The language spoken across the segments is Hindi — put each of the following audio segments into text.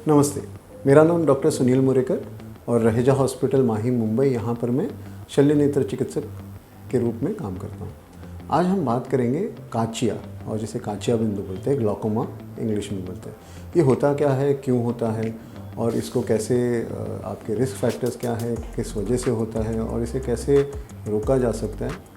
नमस्ते, मेरा नाम डॉक्टर सुनील मुरेकर और रहेजा हॉस्पिटल माहिम मुंबई, यहाँ पर मैं शल्य नेत्र चिकित्सक के रूप में काम करता हूँ। आज हम बात करेंगे काचिया, और जिसे काचिया बिंदु बोलते हैं, ग्लॉकोमा इंग्लिश में बोलते हैं। ये होता क्या है, क्यों होता है, और इसको कैसे आपके रिस्क फैक्टर्स क्या है, किस वजह से होता है, और इसे कैसे रोका जा सकता है।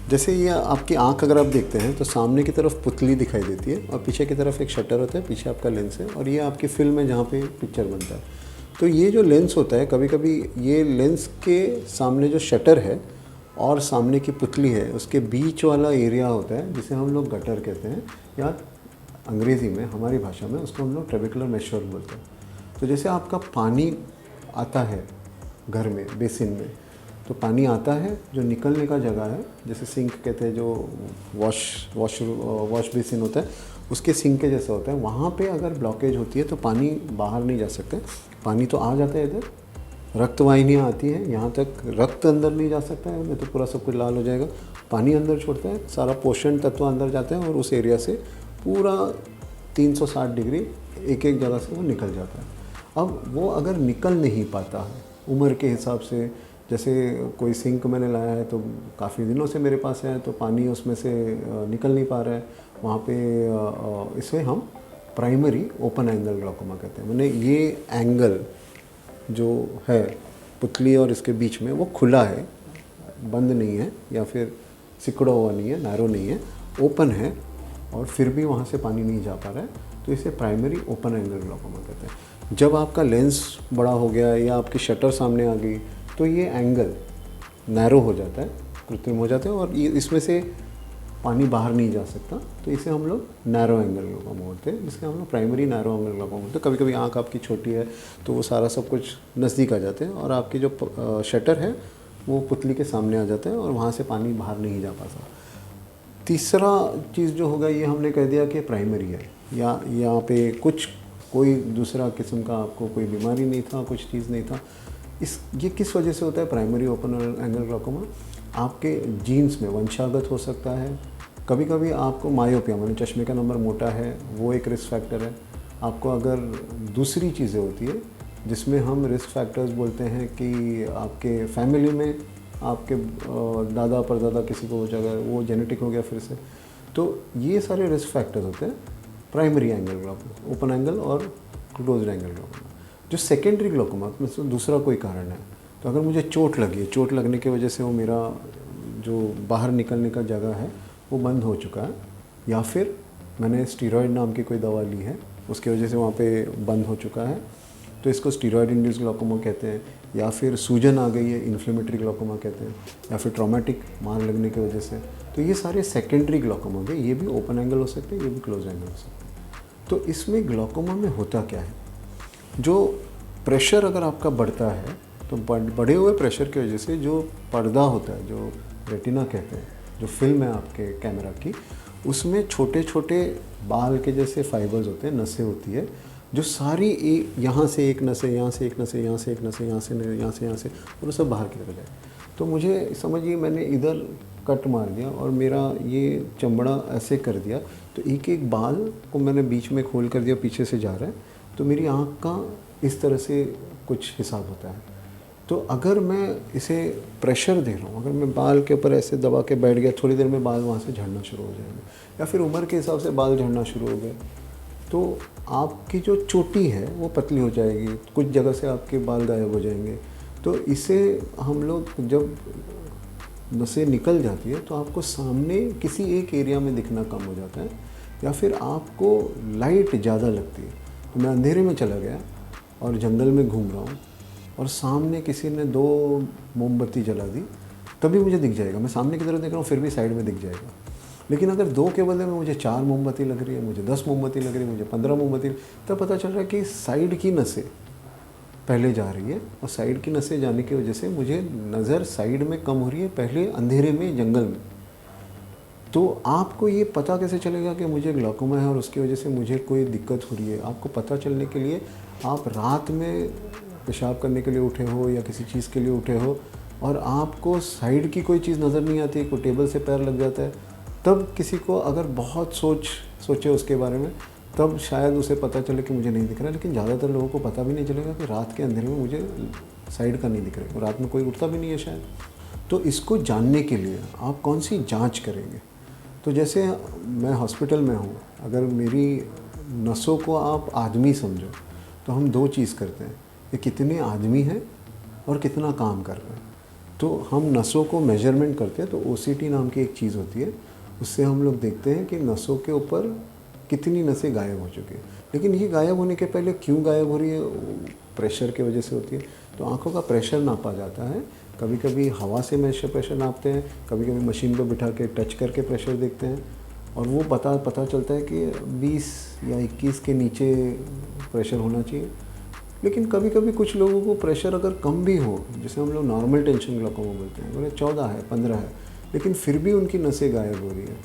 जैसे ये आपकी आंख अगर आप देखते हैं तो सामने की तरफ पुतली दिखाई देती है और पीछे की तरफ एक शटर होता है, पीछे आपका लेंस है, और ये आपकी फिल्म है जहाँ पे पिक्चर बनता है। तो ये जो लेंस होता है, कभी कभी ये लेंस के सामने जो शटर है और सामने की पुतली है, उसके बीच वाला एरिया होता है जिसे हम लोग गटर कहते हैं, या अंग्रेज़ी में, हमारी भाषा में उसको हम लोग ट्रेबेकुलर मेशोर बोलते हैं। तो जैसे आपका पानी आता है घर में बेसिन में, तो पानी आता है, जो निकलने का जगह है, जैसे सिंक कहते हैं, जो वॉश बेसिन होता है उसके सिंक के जैसा होता है, वहाँ पे अगर ब्लॉकेज होती है तो पानी बाहर नहीं जा सकता। पानी तो आ जाता है इधर, रक्तवाहिनियाँ आती हैं, यहाँ तक रक्त अंदर नहीं जा सकता है, नहीं तो पूरा सब कुछ लाल हो जाएगा। पानी अंदर छोड़ता है, सारा पोषण तत्व अंदर जाते हैं और उस एरिया से पूरा 360 डिग्री एक एक जगह से वो निकल जाता है। अब वो अगर निकल नहीं पाता है उम्र के हिसाब से, जैसे कोई सिंक मैंने लाया है तो काफ़ी दिनों से मेरे पास है, तो पानी उसमें से निकल नहीं पा रहा है, वहाँ पे इसे हम प्राइमरी ओपन एंगल ग्लॉकोमा कहते हैं। मैंने ये एंगल जो है पुतली और इसके बीच में, वो खुला है, बंद नहीं है, या फिर सिकुड़ा हुआ नहीं है, नैरो नहीं है, ओपन है, और फिर भी वहाँ से पानी नहीं जा पा रहा है, तो इसे प्राइमरी ओपन एंगल ग्लॉकोमा कहते हैं। जब आपका लेंस बड़ा हो गया या आपकी शटर सामने आ गई तो ये एंगल नैरो हो जाता है, कृत्रिम हो जाता है, और ये इसमें से पानी बाहर नहीं जा सकता, तो इसे हम लोग नैरो एंगल ग्लॉकोमा बोलते हैं, जिसके हम लोग प्राइमरी नैरो एंगल ग्लॉकोमा बोलते हैं। कभी कभी आंख आपकी छोटी है तो वो सारा सब कुछ नज़दीक आ जाते हैं और आपकी जो शटर है वो पुतली के सामने आ जाता है और वहाँ से पानी बाहर नहीं जा पाता। तीसरा चीज़ जो होगा, ये हमने कह दिया कि प्राइमरी है, या यहाँ पे कोई दूसरा किस्म का आपको कोई बीमारी नहीं था, कुछ चीज़ नहीं था। ये किस वजह से होता है प्राइमरी ओपन एंगल ग्लॉकोमा? आपके जीन्स में वंशागत हो सकता है। कभी कभी आपको मायोपिया, माने चश्मे का नंबर मोटा है, वो एक रिस्क फैक्टर है। आपको अगर दूसरी चीज़ें होती है जिसमें हम रिस्क फैक्टर्स बोलते हैं कि आपके फैमिली में आपके दादा परदादा किसी को हो जाएगा, वो जेनेटिक हो गया फिर से, तो ये सारे रिस्क फैक्टर्स होते हैं primary angle glaucoma, open angle और क्लोज्ड एंगल ग्लॉकोमा। जो सेकेंडरी ग्लॉकोमा मतलब दूसरा कोई कारण है, तो अगर मुझे चोट लगी है, चोट लगने की वजह से वो मेरा जो बाहर निकलने का जगह है वो बंद हो चुका है, या फिर मैंने स्टीरॉयड नाम की कोई दवा ली है, उसकी वजह से वहाँ पे बंद हो चुका है, तो इसको स्टीरॉयड इंड्यूस ग्लॉकोमा कहते हैं। या फिर सूजन आ गई है, इन्फ्लेमेटरी ग्लॉकोमा कहते हैं, या फिर ट्रॉमेटिक मार लगने की वजह से, तो ये सारे सेकेंडरी ग्लॉकोमा हो गए। ये भी ओपन एंगल हो सकते हैं, ये भी क्लोज एंगल हो सकते हैं। तो इसमें ग्लॉकोमा में होता क्या है, जो प्रेशर अगर आपका बढ़ता है तो बढ़े हुए प्रेशर की वजह से जो पर्दा होता है, जो रेटिना कहते हैं, जो फिल्म है आपके कैमरा की, उसमें छोटे छोटे बाल के जैसे फाइबर्स होते हैं, नसें होती है, जो सारी यहाँ से एक नसें, यहाँ से एक नसें, यहाँ से एक नसें, यहाँ से, और वो सब बाहर की तरफ जाए। तो मुझे समझिए मैंने इधर कट मार दिया और मेरा ये चमड़ा ऐसे कर दिया, तो एक एक बाल को मैंने बीच में खोल कर दिया, पीछे से जा रहा है, तो मेरी आँख का इस तरह से कुछ हिसाब होता है। तो अगर मैं इसे प्रेशर दे रहा हूँ, अगर मैं बाल के ऊपर ऐसे दबा के बैठ गया, थोड़ी देर में बाल वहाँ से झड़ना शुरू हो जाएंगे, या फिर उम्र के हिसाब से बाल झड़ना शुरू हो गए, तो आपकी जो चोटी है वो पतली हो जाएगी, कुछ जगह से आपके बाल गायब हो जाएंगे। तो इसे हम लोग, जब नसें निकल जाती है तो आपको सामने किसी एक एरिया में दिखना कम हो जाता है, या फिर आपको लाइट ज़्यादा लगती है। तो मैं अंधेरे में चला गया और जंगल में घूम रहा हूँ और सामने किसी ने 2 मोमबत्ती जला दी, तभी मुझे दिख जाएगा। मैं सामने की तरफ देख रहा हूँ, फिर भी साइड में दिख जाएगा। लेकिन अगर 2 के बदले में मुझे 4 मोमबत्ती लग रही है, मुझे 10 मोमबत्ती लग रही है, मुझे 15 मोमबत्ती, तब पता चल रहा है कि साइड की नसें पहले जा रही है, और साइड की नसें जाने की वजह से मुझे नज़र साइड में कम हो रही है, पहले अंधेरे में जंगल में। तो आपको ये पता कैसे चलेगा कि मुझे ग्लॉकोमा है और उसकी वजह से मुझे कोई दिक्कत हो रही है? आपको पता चलने के लिए आप रात में पेशाब करने के लिए उठे हो या किसी चीज़ के लिए उठे हो और आपको साइड की कोई चीज़ नज़र नहीं आती, कोई टेबल से पैर लग जाता है, तब किसी को अगर बहुत सोचे उसके बारे में, तब शायद उसे पता चले कि मुझे नहीं दिख रहा है। लेकिन ज़्यादातर लोगों को पता भी नहीं चलेगा कि रात के अंधेरे में मुझे साइड का नहीं दिख रहा है, रात में कोई उठता भी नहीं है शायद। तो इसको जानने के लिए आप कौन सी जांच करेंगे? तो जैसे मैं हॉस्पिटल में हूँ, अगर मेरी नसों को आप आदमी समझो तो हम दो चीज़ करते हैं, कि कितने आदमी हैं और कितना काम कर रहे हैं। तो हम नसों को मेजरमेंट करते हैं, तो OCT नाम की एक चीज़ होती है, उससे हम लोग देखते हैं कि नसों के ऊपर कितनी नसें गायब हो चुकी हैं। लेकिन ये गायब होने के पहले क्यों गायब हो रही है? प्रेशर की वजह से होती है। तो आँखों का प्रेशर नापा जाता है, कभी कभी हवा से प्रेशर नापते हैं, कभी कभी मशीन पर बिठा के टच करके प्रेशर देखते हैं, और वो पता चलता है कि 20 या 21 के नीचे प्रेशर होना चाहिए। लेकिन कभी कभी कुछ लोगों को प्रेशर अगर कम भी हो, जैसे हम लोग नॉर्मल टेंशन ग्लाइकोमा बोलते हैं, बोले 14 है, 15 है, लेकिन फिर भी उनकी नसें गायब हो रही है।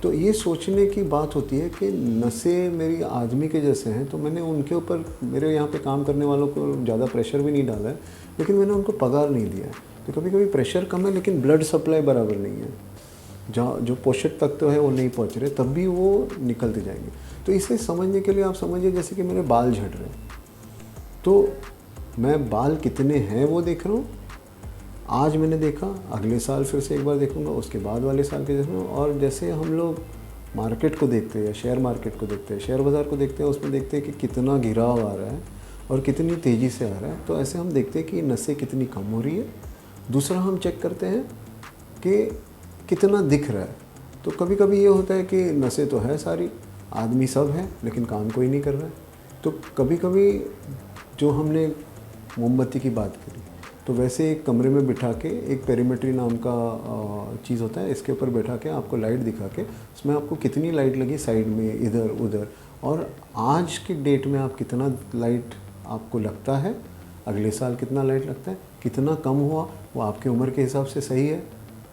तो ये सोचने की बात होती है कि नसें मेरी आदमी के जैसे हैं, तो मैंने उनके ऊपर, मेरे यहाँ पे काम करने वालों को ज़्यादा प्रेशर भी नहीं डाला है, लेकिन मैंने उनको पगार नहीं दिया है। तो कभी कभी प्रेशर कम है लेकिन ब्लड सप्लाई बराबर नहीं है, जहाँ जो पोषक तत्व है वो नहीं पहुँच रहे, तब भी वो निकलते जाएंगे। तो इसे समझने के लिए आप समझिए जैसे कि मेरे बाल झड़ रहे हैं, तो मैं बाल कितने हैं वो देख रहा हूँ। आज मैंने देखा, अगले साल फिर से एक बार देखूंगा, उसके बाद वाले साल के देखूँगा। और जैसे हम लोग मार्केट को देखते हैं, शेयर मार्केट को देखते हैं, शेयर बाज़ार को देखते हैं, उसमें देखते हैं कि कितना गिराव आ रहा है और कितनी तेज़ी से आ रहा है। तो ऐसे हम देखते हैं कि नसें कितनी कम हो रही है। दूसरा हम चेक करते हैं कि कितना दिख रहा है। तो कभी कभी ये होता है कि नसें तो है सारी, आदमी सब है, लेकिन काम कोई नहीं कर रहा है। तो कभी कभी जो हमने मोमबत्ती की बात करी, तो वैसे एक कमरे में बिठा के, एक पेरीमेट्री नाम का चीज़ होता है, इसके ऊपर बैठा के आपको लाइट दिखा के, उसमें आपको कितनी लाइट लगी साइड में, इधर उधर, और आज की डेट में आप कितना लाइट आपको लगता है, अगले साल कितना लाइट लगता है, कितना कम हुआ, वो आपकी उम्र के हिसाब से सही है,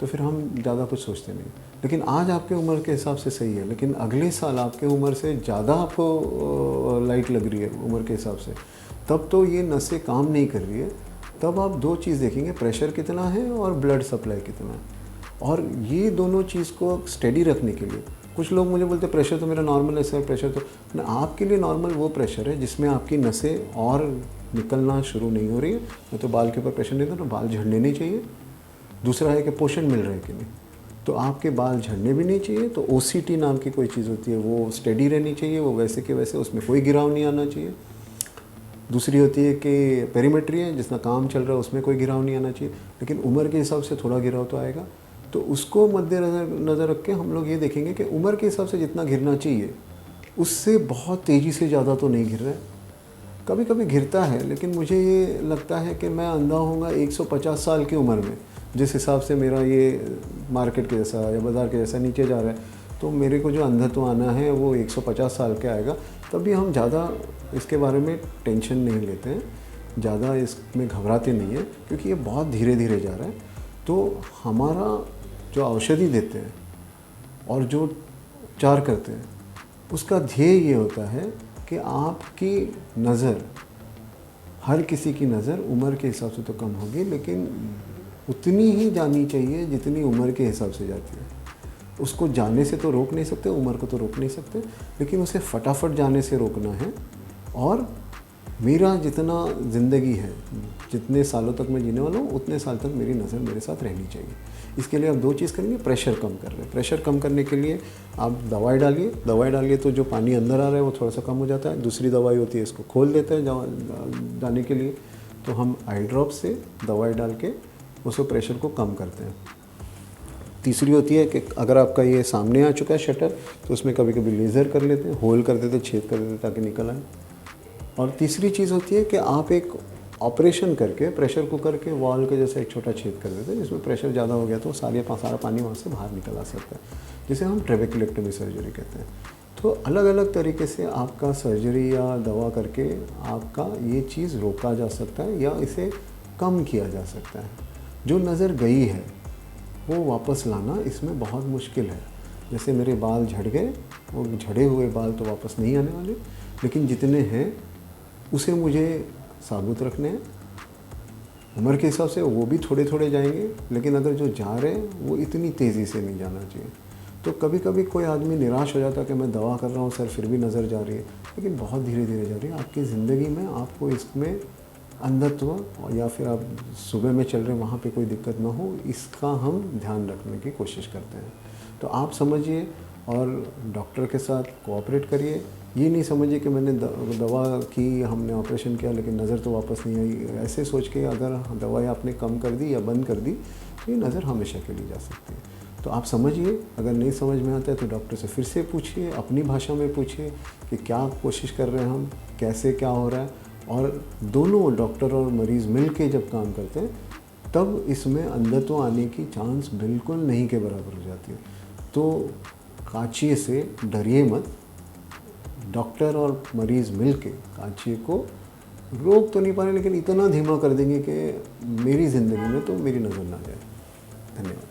तो फिर हम ज़्यादा कुछ सोचते नहीं। लेकिन आज आपके उम्र के हिसाब से सही है, लेकिन अगले साल आपके उम्र से ज़्यादा आपको लाइट लग रही है उम्र के हिसाब से, तब तो ये नसें काम नहीं कर रही है। तब आप दो चीज़ देखेंगे, प्रेशर कितना है और ब्लड सप्लाई कितना है। और ये दोनों चीज़ को स्टेडी रखने के लिए, कुछ लोग मुझे बोलते प्रेशर तो मेरा नॉर्मल है सर, प्रेशर तो ना, आपके लिए नॉर्मल वो प्रेशर है जिसमें आपकी नसें और निकलना शुरू नहीं हो रही है। मैं तो बाल के ऊपर प्रेशर नहीं देता, बाल झड़ने नहीं चाहिए। दूसरा है कि पोषण मिल रहा है कि नहीं, तो आपके बाल झड़ने भी नहीं चाहिए। तो OCT नाम की कोई चीज़ होती है, वो स्टेडी रहनी चाहिए, वो वैसे के वैसे, उसमें कोई गिराव नहीं आना चाहिए। दूसरी होती है कि पेरीमेट्री है, जिसका काम चल रहा है उसमें कोई गिराव नहीं आना चाहिए, लेकिन उम्र के हिसाब से थोड़ा गिराव तो आएगा। तो उसको मद्देनज़र रख के हम लोग ये देखेंगे कि उम्र के हिसाब से जितना गिरना चाहिए उससे बहुत तेज़ी से ज़्यादा तो नहीं गिर रहा है। कभी कभी गिरता है, लेकिन मुझे ये लगता है कि मैं अंधा होऊंगा 150 साल की उम्र में, जिस हिसाब से मेरा ये मार्केट के जैसा या बाज़ार के जैसा नीचे जा रहा है, तो मेरे को जो अंधत्व आना है वो 150 साल के आएगा। तभी हम ज़्यादा इसके बारे में टेंशन नहीं लेते हैं, ज़्यादा इसमें घबराते नहीं हैं, क्योंकि ये बहुत धीरे धीरे जा रहा है। तो हमारा जो औषधि देते हैं और जो उपचार करते हैं, उसका ध्येय ये होता है कि आपकी नज़र, हर किसी की नज़र उम्र के हिसाब से तो कम होगी, लेकिन उतनी ही जानी चाहिए जितनी उम्र के हिसाब से जाती है। उसको जाने से तो रोक नहीं सकते, उम्र को तो रोक नहीं सकते, लेकिन उसे फटाफट जाने से रोकना है। और मेरा जितना ज़िंदगी है, जितने सालों तक मैं जीने वाला हूँ, उतने साल तक मेरी नज़र मेरे साथ रहनी चाहिए। इसके लिए आप दो चीज़ करेंगे, प्रेशर कम कर रहे हैं। प्रेशर कम करने के लिए आप दवाई डालिए तो जो पानी अंदर आ रहा है वो थोड़ा सा कम हो जाता है। दूसरी दवाई होती है, इसको खोल देते हैं जाने के लिए, तो हम आई ड्रॉप से दवाई डाल के उसको प्रेशर को कम करते हैं। तीसरी होती है कि अगर आपका ये सामने आ चुका है शटर, तो उसमें कभी कभी लेज़र कर लेते हैं, होल कर देते हैं, छेद कर देते हैं ताकि निकल आए। और तीसरी चीज़ होती है कि आप एक ऑपरेशन करके प्रेशर कुकर के वॉल के जैसा एक छोटा छेद कर देते हैं, जिसमें प्रेशर ज़्यादा हो गया तो सारा पानी वहाँ से बाहर निकल आ सकता है, जिसे हम ट्रेबेक्युलेक्टमी सर्जरी कहते हैं। तो अलग अलग तरीके से आपका सर्जरी या दवा करके आपका ये चीज़ रोका जा सकता है या इसे कम किया जा सकता है। जो नज़र गई है वो वापस लाना इसमें बहुत मुश्किल है। जैसे मेरे बाल झड़ गए, वो झड़े हुए बाल तो वापस नहीं आने वाले, लेकिन जितने हैं उसे मुझे साबुत रखने हैं। उम्र के हिसाब से वो भी थोड़े थोड़े जाएंगे, लेकिन अगर जो जा रहे हैं वो इतनी तेज़ी से नहीं जाना चाहिए। तो कभी कभी कोई आदमी निराश हो जाता है कि मैं दवा कर रहा हूँ सर फिर भी नज़र जा रही है, लेकिन बहुत धीरे धीरे जा रही है आपकी ज़िंदगी में। आपको इसमें अंधत्व या फिर आप सुबह में चल रहे हैं वहाँ पे कोई दिक्कत ना हो, इसका हम ध्यान रखने की कोशिश करते हैं। तो आप समझिए और डॉक्टर के साथ कोऑपरेट करिए। ये नहीं समझिए कि मैंने दवा की, हमने ऑपरेशन किया लेकिन नज़र तो वापस नहीं आई। ऐसे सोच के अगर दवाई आपने कम कर दी या बंद कर दी तो ये नज़र हमेशा के लिए जा सकती है। तो आप समझिए, अगर नहीं समझ में आता है तो डॉक्टर से फिर से पूछिए, अपनी भाषा में पूछिए कि क्या कोशिश कर रहे हैं हम, कैसे क्या हो रहा है। और दोनों डॉक्टर और मरीज़ मिल के जब काम करते हैं तब इसमें अंधत्व आने की चांस बिल्कुल नहीं के बराबर हो जाती है। तो कांचिए से डरिए मत, डॉक्टर और मरीज़ मिल के कांचिए को रोक तो नहीं पा रहे लेकिन इतना धीमा कर देंगे कि मेरी ज़िंदगी में तो मेरी नज़र ना जाए। धन्यवाद।